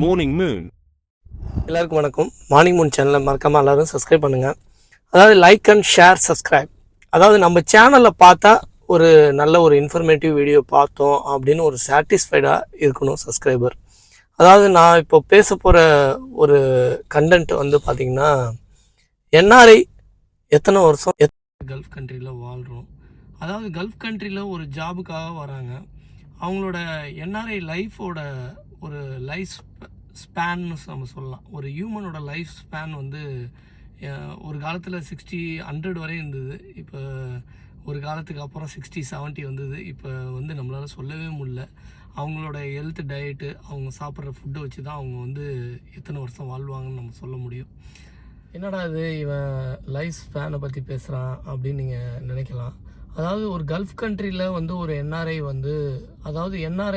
Morning Moon. எல்லாருக்கும் வணக்கம். Morning Moon சேனலை மறக்காமல் எல்லோரும் சப்ஸ்கிரைப் பண்ணுங்கள். அதாவது லைக் அண்ட் ஷேர் சப்ஸ்கிரைப். அதாவது நம்ம சேனலில் பார்த்தா ஒரு நல்ல ஒரு இன்ஃபர்மேட்டிவ் வீடியோ பார்த்தோம் அப்படின்னு ஒரு சாட்டிஸ்ஃபைடாக இருக்கணும் சப்ஸ்கிரைபர். அதாவது நான் இப்போ பேச போகிற ஒரு கண்டென்ட் வந்து பார்த்திங்கன்னா, என்ஆர்ஐ எத்தனை வருஷம் கல்ஃப் கண்ட்ரியில் வாழ்கிறோம். அதாவது கல்ஃப் கண்ட்ரியில் ஒரு ஜாபுக்காக வராங்க. அவங்களோட என்ஆர்ஐ லைஃபோட ஒரு லைஃப் ஸ்பேன்னு நம்ம சொல்லலாம். ஒரு ஹியூமனோட லைஃப் ஸ்பேன் வந்து ஒரு காலத்தில் 60-100 வரை இருந்தது. இப்போ ஒரு காலத்துக்கு அப்புறம் 60-70 வந்தது. இப்போ வந்து நம்மளால் சொல்லவே முடியல. அவங்களோட ஹெல்த் டயட்டு, அவங்க சாப்பிட்ற ஃபுட்டை வச்சு தான் அவங்க வந்து எத்தனை வருஷம் வாழ்வாங்கன்னு நம்ம சொல்ல முடியும். என்னடா இது இவன் லைஃப் ஸ்பேனை பற்றி பேசுகிறான் அப்படின்னு நீங்கள் நினைக்கலாம். அதாவது ஒரு கல்ஃப் கண்ட்ரியில் வந்து ஒரு என்ஆர்ஐ வந்து, அதாவது என்ஆர்ஐ